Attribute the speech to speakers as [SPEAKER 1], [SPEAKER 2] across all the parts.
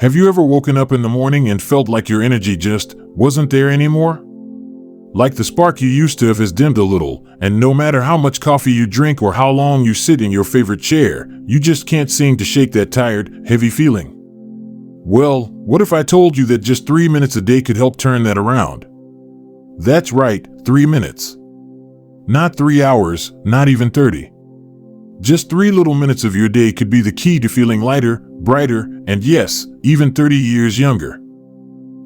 [SPEAKER 1] Have you ever woken up in the morning and felt like your energy just wasn't there anymore? Like the spark you used to have has dimmed a little, and no matter how much coffee you drink or how long you sit in your favorite chair, you just can't seem to shake that tired, heavy feeling. Well, what if I told you that just 3 minutes a day could help turn that around? That's right, 3 minutes. Not 3 hours, not even 30. Just 3 little minutes of your day could be the key to feeling lighter, brighter, and yes, even 30 years younger.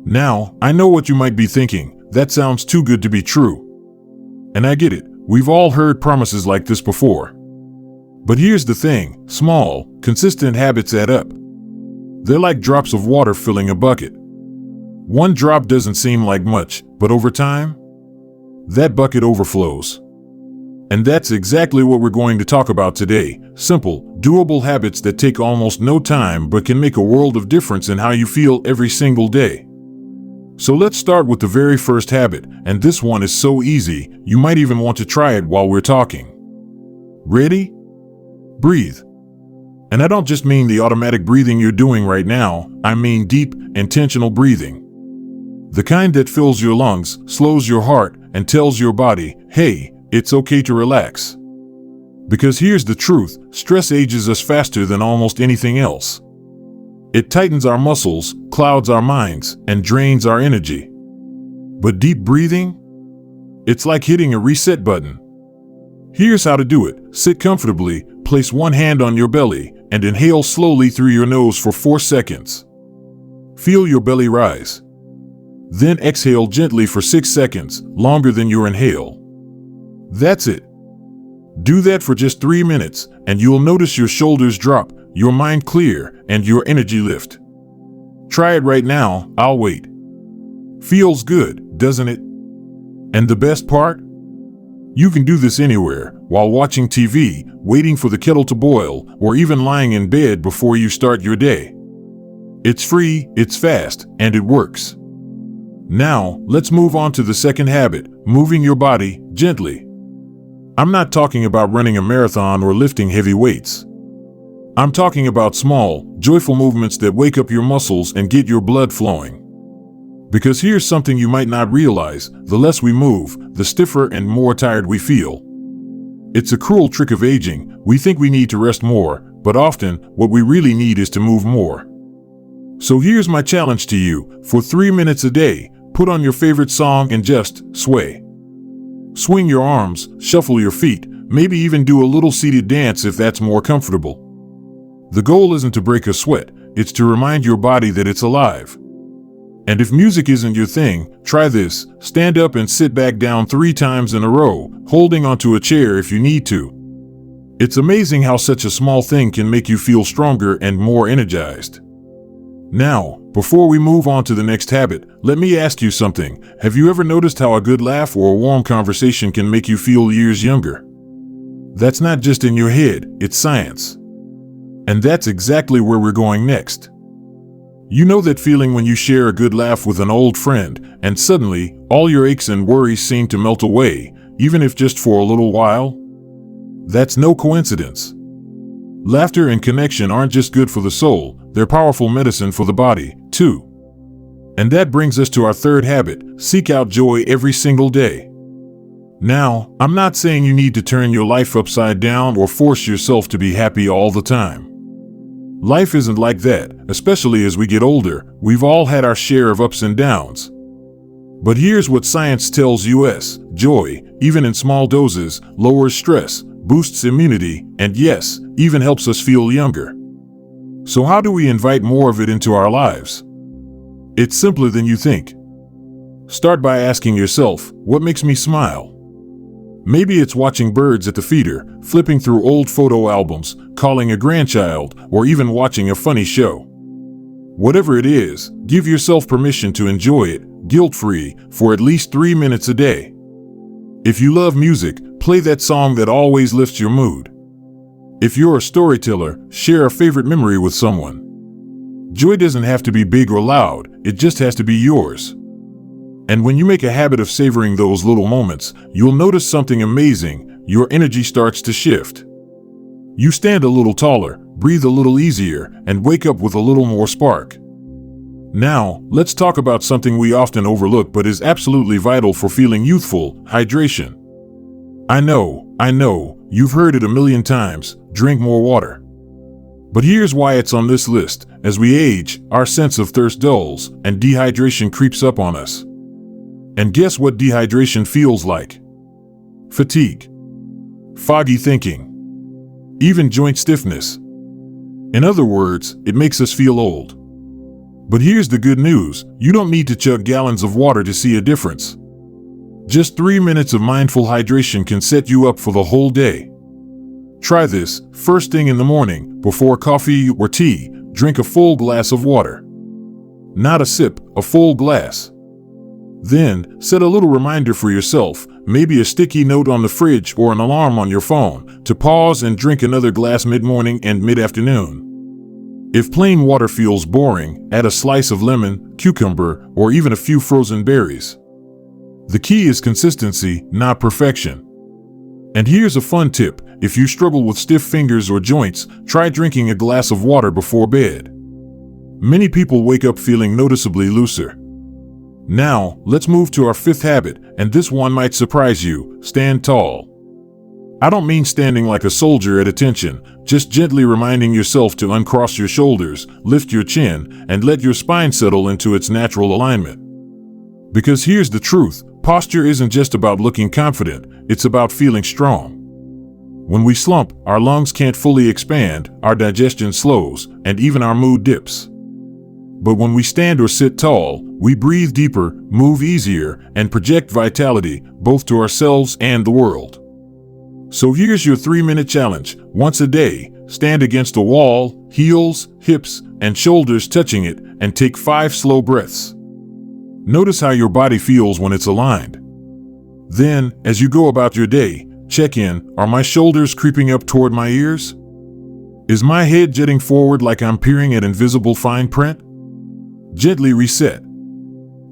[SPEAKER 1] Now, I know what you might be thinking, that sounds too good to be true. And I get it, we've all heard promises like this before. But here's the thing, small, consistent habits add up. They're like drops of water filling a bucket. One drop doesn't seem like much, but over time, that bucket overflows. And that's exactly what we're going to talk about today. Simple, doable habits that take almost no time but can make a world of difference in how you feel every single day. So let's start with the very first habit, and this one is so easy, you might even want to try it while we're talking. Ready? Breathe. And I don't just mean the automatic breathing you're doing right now, I mean deep, intentional breathing. The kind that fills your lungs, slows your heart, and tells your body, hey, it's okay to relax. Because here's the truth, stress ages us faster than almost anything else. It tightens our muscles, clouds our minds, and drains our energy. But deep breathing? It's like hitting a reset button. Here's how to do it. Sit comfortably, place one hand on your belly, and inhale slowly through your nose for 4 seconds. Feel your belly rise. Then exhale gently for 6 seconds, longer than your inhale. That's it. Do that for just 3 minutes, and you'll notice your shoulders drop, your mind clear, and your energy lift. Try it right now, I'll wait. Feels good, doesn't it? And the best part? You can do this anywhere, while watching TV, waiting for the kettle to boil, or even lying in bed before you start your day. It's free, it's fast, and it works. Now, let's move on to the second habit, moving your body gently. I'm not talking about running a marathon or lifting heavy weights. I'm talking about small, joyful movements that wake up your muscles and get your blood flowing. Because here's something you might not realize, the less we move, the stiffer and more tired we feel. It's a cruel trick of aging, we think we need to rest more, but often, what we really need is to move more. So here's my challenge to you, for 3 minutes a day, put on your favorite song and just sway. Swing your arms, shuffle your feet, maybe even do a little seated dance if that's more comfortable. The goal isn't to break a sweat, it's to remind your body that it's alive. And if music isn't your thing, try this, stand up and sit back down 3 times in a row, holding onto a chair if you need to. It's amazing how such a small thing can make you feel stronger and more energized. Now, before we move on to the next habit, let me ask you something. Have you ever noticed how a good laugh or a warm conversation can make you feel years younger? That's not just in your head, it's science. And that's exactly where we're going next. You know that feeling when you share a good laugh with an old friend, and suddenly, all your aches and worries seem to melt away, even if just for a little while? That's no coincidence. Laughter and connection aren't just good for the soul, they're powerful medicine for the body, too. And that brings us to our third habit, seek out joy every single day. Now, I'm not saying you need to turn your life upside down or force yourself to be happy all the time. Life isn't like that, especially as we get older, we've all had our share of ups and downs. But here's what science tells us, joy, even in small doses, lowers stress, boosts immunity, and yes, even helps us feel younger. So how do we invite more of it into our lives? It's simpler than you think. Start by asking yourself, what makes me smile? Maybe it's watching birds at the feeder, flipping through old photo albums, calling a grandchild, or even watching a funny show. Whatever it is, give yourself permission to enjoy it, guilt-free, for at least 3 minutes a day. If you love music, play that song that always lifts your mood. If you're a storyteller, share a favorite memory with someone. Joy doesn't have to be big or loud, it just has to be yours. And when you make a habit of savoring those little moments, you'll notice something amazing, your energy starts to shift. You stand a little taller, breathe a little easier, and wake up with a little more spark. Now, let's talk about something we often overlook but is absolutely vital for feeling youthful: hydration. I know, you've heard it a million times: drink more water. But here's why it's on this list. As we age, our sense of thirst dulls, and dehydration creeps up on us. And guess what dehydration feels like? Fatigue, foggy thinking, even joint stiffness. In other words, it makes us feel old. But here's the good news: you don't need to chug gallons of water to see a difference. Just 3 minutes of mindful hydration can set you up for the whole day. Try this: first thing in the morning, before coffee or tea, drink a full glass of water. Not a sip, a full glass. Then, set a little reminder for yourself, maybe a sticky note on the fridge or an alarm on your phone, to pause and drink another glass mid-morning and mid-afternoon. If plain water feels boring, add a slice of lemon, cucumber, or even a few frozen berries. The key is consistency, not perfection. And here's a fun tip: if you struggle with stiff fingers or joints, try drinking a glass of water before bed. Many people wake up feeling noticeably looser. Now, let's move to our fifth habit, and this one might surprise you: stand tall. I don't mean standing like a soldier at attention, just gently reminding yourself to uncross your shoulders, lift your chin, and let your spine settle into its natural alignment. Because here's the truth: posture isn't just about looking confident, it's about feeling strong. When we slump, our lungs can't fully expand, our digestion slows, and even our mood dips. But when we stand or sit tall, we breathe deeper, move easier, and project vitality, both to ourselves and the world. So here's your 3-minute challenge. Once a day, stand against a wall, heels, hips, and shoulders touching it, and take 5 slow breaths. Notice how your body feels when it's aligned. Then, as you go about your day, check in: are my shoulders creeping up toward my ears? Is my head jutting forward like I'm peering at invisible fine print? Gently reset.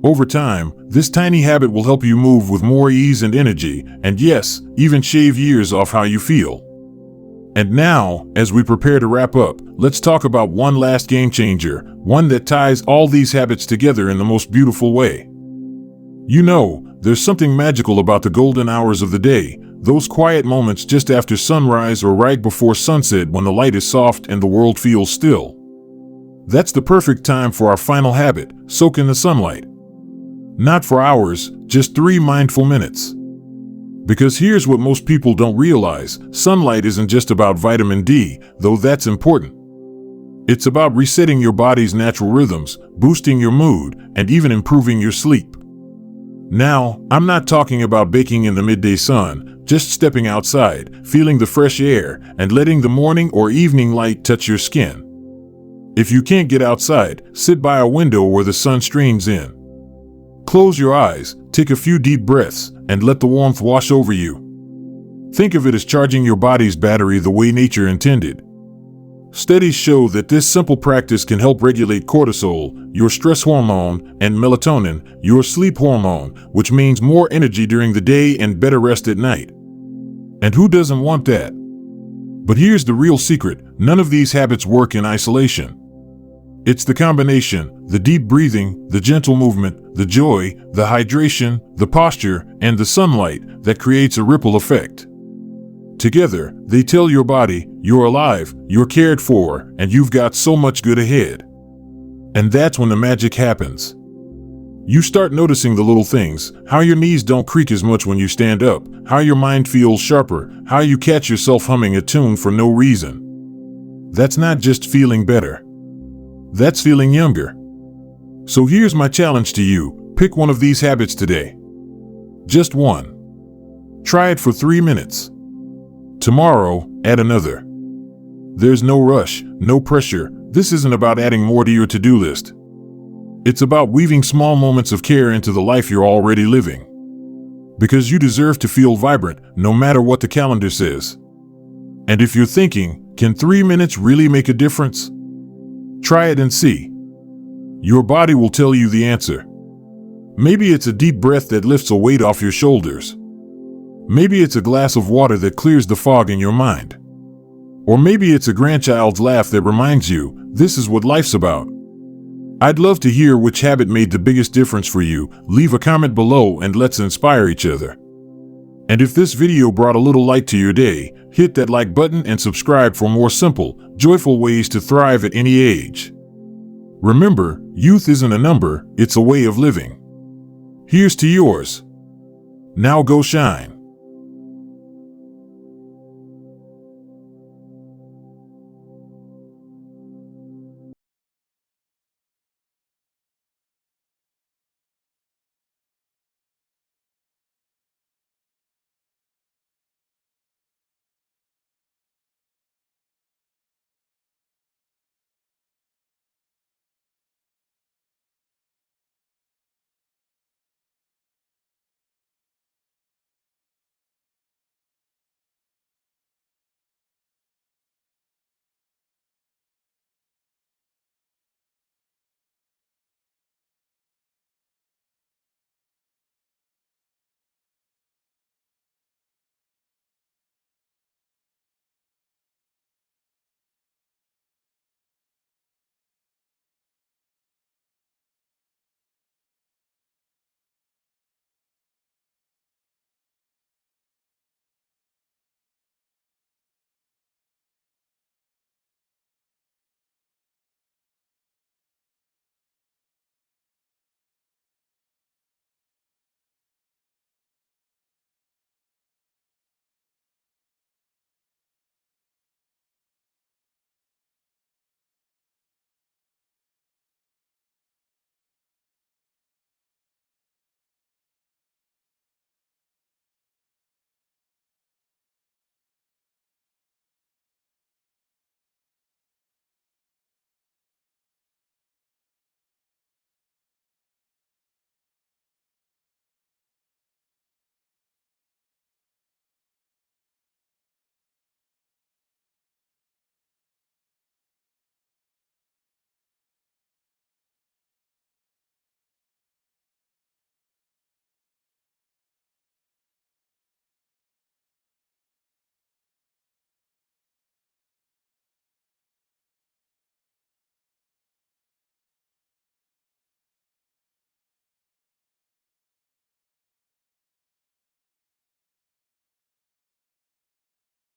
[SPEAKER 1] Over time, this tiny habit will help you move with more ease and energy, and yes, even shave years off how you feel. And now, as we prepare to wrap up, let's talk about one last game changer, one that ties all these habits together in the most beautiful way. You know, there's something magical about the golden hours of the day, those quiet moments just after sunrise or right before sunset when the light is soft and the world feels still. That's the perfect time for our final habit: soak in the sunlight. Not for hours, just 3 mindful minutes. Because here's what most people don't realize: sunlight isn't just about vitamin D, though that's important. It's about resetting your body's natural rhythms, boosting your mood, and even improving your sleep. Now, I'm not talking about baking in the midday sun, just stepping outside, feeling the fresh air, and letting the morning or evening light touch your skin. If you can't get outside, sit by a window where the sun streams in. Close your eyes, take a few deep breaths, and let the warmth wash over you. Think of it as charging your body's battery the way nature intended. Studies show that this simple practice can help regulate cortisol, your stress hormone, and melatonin, your sleep hormone, which means more energy during the day and better rest at night. And who doesn't want that? But here's the real secret: none of these habits work in isolation. It's the combination: the deep breathing, the gentle movement, the joy, the hydration, the posture, and the sunlight that creates a ripple effect. Together, they tell your body, you're alive, you're cared for, and you've got so much good ahead. And that's when the magic happens. You start noticing the little things: how your knees don't creak as much when you stand up, how your mind feels sharper, how you catch yourself humming a tune for no reason. That's not just feeling better. That's feeling younger. So here's my challenge to you: pick one of these habits today. Just one. Try it for 3 minutes. Tomorrow, add another. There's no rush, no pressure. This isn't about adding more to your to-do list. It's about weaving small moments of care into the life you're already living. Because you deserve to feel vibrant, no matter what the calendar says. And if you're thinking, can 3 minutes really make a difference? Try it and see. Your body will tell you the answer. Maybe it's a deep breath that lifts a weight off your shoulders. Maybe it's a glass of water that clears the fog in your mind. Or maybe it's a grandchild's laugh that reminds you, this is what life's about. I'd love to hear which habit made the biggest difference for you. Leave a comment below and let's inspire each other. And if this video brought a little light to your day, hit that like button and subscribe for more simple, joyful ways to thrive at any age. Remember, youth isn't a number, it's a way of living. Here's to yours. Now go shine.